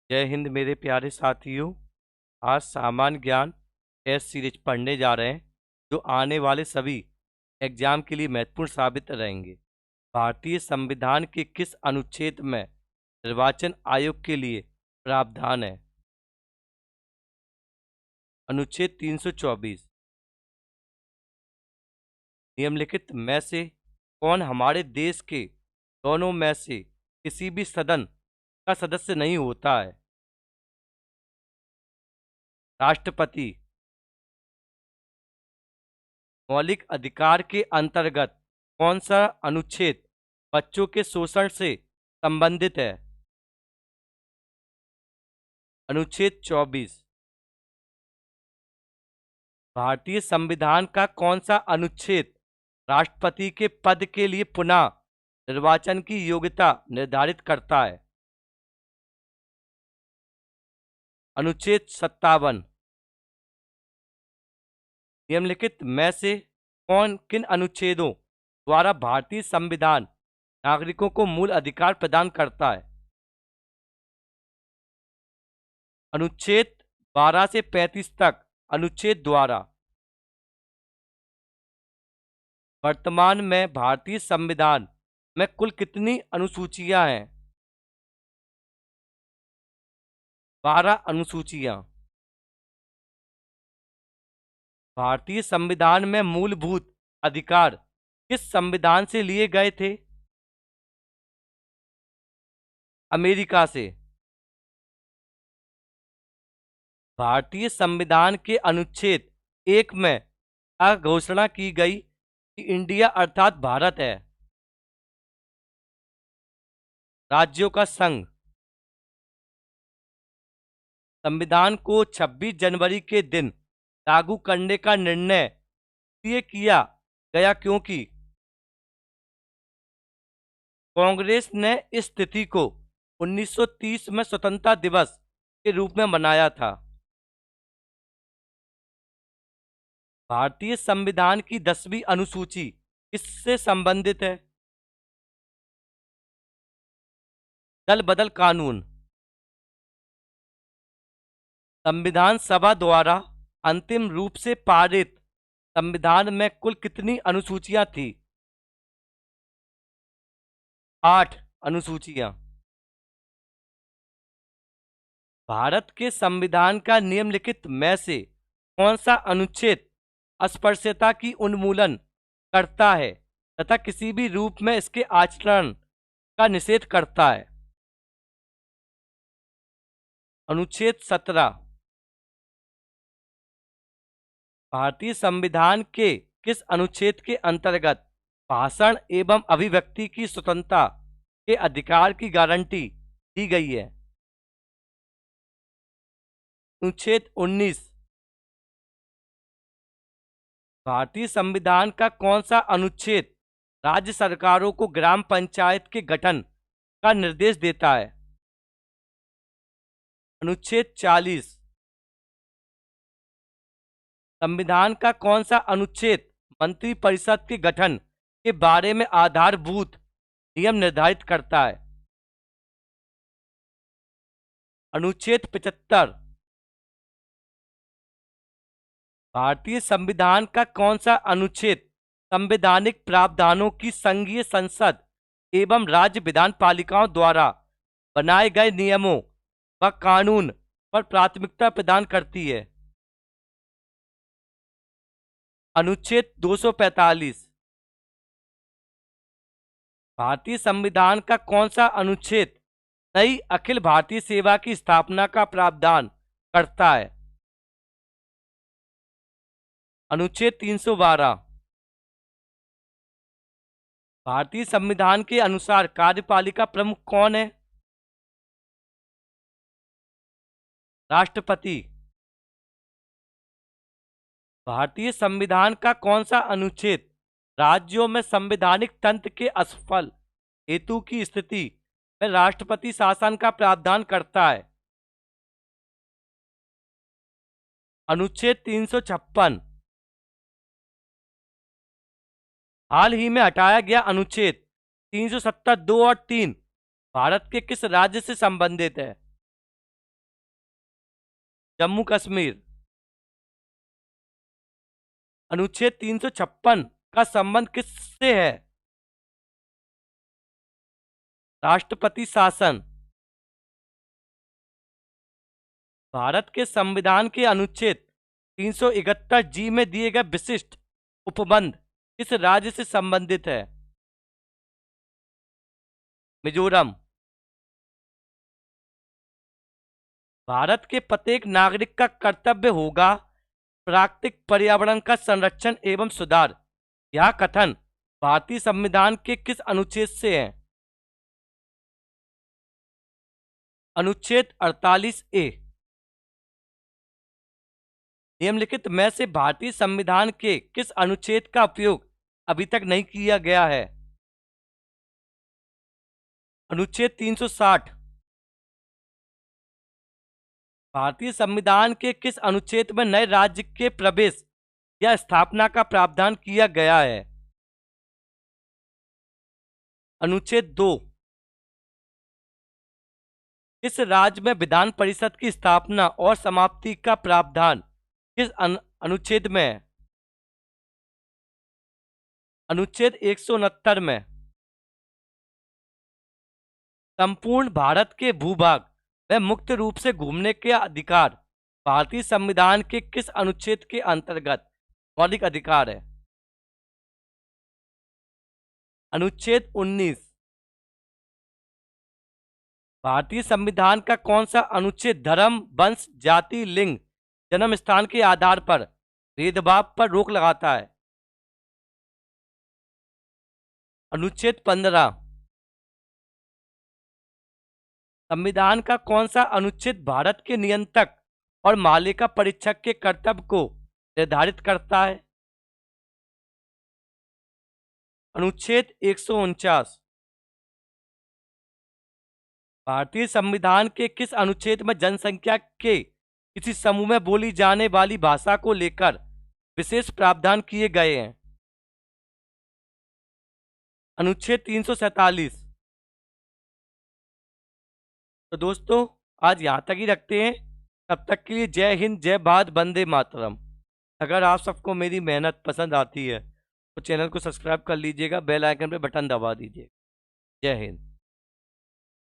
जय हिंद मेरे प्यारे साथियों। आज सामान्य ज्ञान टेस्ट सीरीज पढ़ने जा रहे हैं जो आने वाले सभी एग्जाम के लिए महत्वपूर्ण साबित रहेंगे। भारतीय संविधान के किस अनुच्छेद में निर्वाचन आयोग के लिए प्रावधान है? अनुच्छेद 324। निम्नलिखित में से कौन हमारे देश के दोनों में से किसी भी सदन का सदस्य नहीं होता है? राष्ट्रपति। मौलिक अधिकार के अंतर्गत कौन सा अनुच्छेद बच्चों के शोषण से संबंधित है? अनुच्छेद 24। भारतीय संविधान का कौन सा अनुच्छेद राष्ट्रपति के पद के लिए पुनः निर्वाचन की योग्यता निर्धारित करता है? अनुच्छेद 57। निम्नलिखित में से कौन किन अनुच्छेदों द्वारा भारतीय संविधान नागरिकों को मूल अधिकार प्रदान करता है? अनुच्छेद 12 से 35 तक अनुच्छेद द्वारा। वर्तमान में भारतीय संविधान में कुल कितनी अनुसूचियां हैं? 12 अनुसूचियां। भारतीय संविधान में मूलभूत अधिकार किस संविधान से लिए गए थे? अमेरिका से। भारतीय संविधान के अनुच्छेद 1 में घोषणा की गई कि इंडिया अर्थात भारत है राज्यों का संघ। संविधान को 26 जनवरी के दिन लागू करने का निर्णय इसलिए किया गया क्योंकि कांग्रेस ने इस तिथि को 1930 में स्वतंत्रता दिवस के रूप में मनाया था। भारतीय संविधान की 10वीं अनुसूची किससे संबंधित है? दल बदल कानून। संविधान सभा द्वारा अंतिम रूप से पारित संविधान में कुल कितनी अनुसूचियां थी? 8 अनुसूचियां। भारत के संविधान का निम्नलिखित में से कौन सा अनुच्छेद अस्पृश्यता की उन्मूलन करता है तथा किसी भी रूप में इसके आचरण का निषेध करता है? अनुच्छेद 17। भारतीय संविधान के किस अनुच्छेद के अंतर्गत भाषण एवं अभिव्यक्ति की स्वतंत्रता के अधिकार की गारंटी दी गई है? अनुच्छेद 19। भारतीय संविधान का कौन सा अनुच्छेद राज्य सरकारों को ग्राम पंचायत के गठन का निर्देश देता है? अनुच्छेद 40। संविधान का कौन सा अनुच्छेद मंत्रिपरिषद के गठन के बारे में आधारभूत नियम निर्धारित करता है? अनुच्छेद 75। भारतीय संविधान का कौन सा अनुच्छेद संवैधानिक प्रावधानों की संघीय संसद एवं राज्य विधान पालिकाओं द्वारा बनाए गए नियमों व कानून पर प्राथमिकता प्रदान करती है? अनुच्छेद 245। भारतीय संविधान का कौन सा अनुच्छेद नई अखिल भारतीय सेवा की स्थापना का प्रावधान करता है? अनुच्छेद 312। भारतीय संविधान के अनुसार कार्यपालिका प्रमुख कौन है? राष्ट्रपति। भारतीय संविधान का कौन सा अनुच्छेद राज्यों में संवैधानिक तंत्र के असफल हेतु की स्थिति में राष्ट्रपति शासन का प्रावधान करता है? अनुच्छेद 356। हाल ही में हटाया गया अनुच्छेद 370 2 और 3 भारत के किस राज्य से संबंधित है? जम्मू कश्मीर। अनुच्छेद 356 का संबंध किससे है? राष्ट्रपति शासन। भारत के संविधान के अनुच्छेद 371 जी में दिए गए विशिष्ट उपबंध किस राज्य से संबंधित है? मिजोरम। भारत के प्रत्येक नागरिक का कर्तव्य होगा प्राकृतिक पर्यावरण का संरक्षण एवं सुधार। यह कथन भारतीय संविधान के किस अनुच्छेद से है? अनुच्छेद 48A। निम्नलिखित में से भारतीय संविधान के किस अनुच्छेद का उपयोग अभी तक नहीं किया गया है? अनुच्छेद 360। भारतीय संविधान के किस अनुच्छेद में नए राज्य के प्रवेश या स्थापना का प्रावधान किया गया है? अनुच्छेद 2। किस राज्य में विधान परिषद की स्थापना और समाप्ति का प्रावधान किस अनुच्छेद में है? अनुच्छेद 169 में। संपूर्ण भारत के भूभाग में मुक्त रूप से घूमने के अधिकार भारतीय संविधान के किस अनुच्छेद के अंतर्गत मौलिक अधिकार है? अनुच्छेद 19। भारतीय संविधान का कौन सा अनुच्छेद धर्म, वंश, जाति, लिंग, जन्म स्थान के आधार पर भेदभाव पर रोक लगाता है? अनुच्छेद 15। संविधान का कौन सा अनुच्छेद भारत के नियंत्रक और मालिका परीक्षक के कर्तव्य को निर्धारित करता है? अनुच्छेद 149। भारतीय संविधान के किस अनुच्छेद में जनसंख्या के किसी समूह में बोली जाने वाली भाषा को लेकर विशेष प्रावधान किए गए हैं? अनुच्छेद 347। तो दोस्तों आज यहाँ तक ही रखते हैं। तब तक के लिए जय हिंद, जय भारत, वंदे मातरम। अगर आप सबको मेरी मेहनत पसंद आती है तो चैनल को सब्सक्राइब कर लीजिएगा, बेल आइकन पे बटन दबा दीजिए। जय हिंद।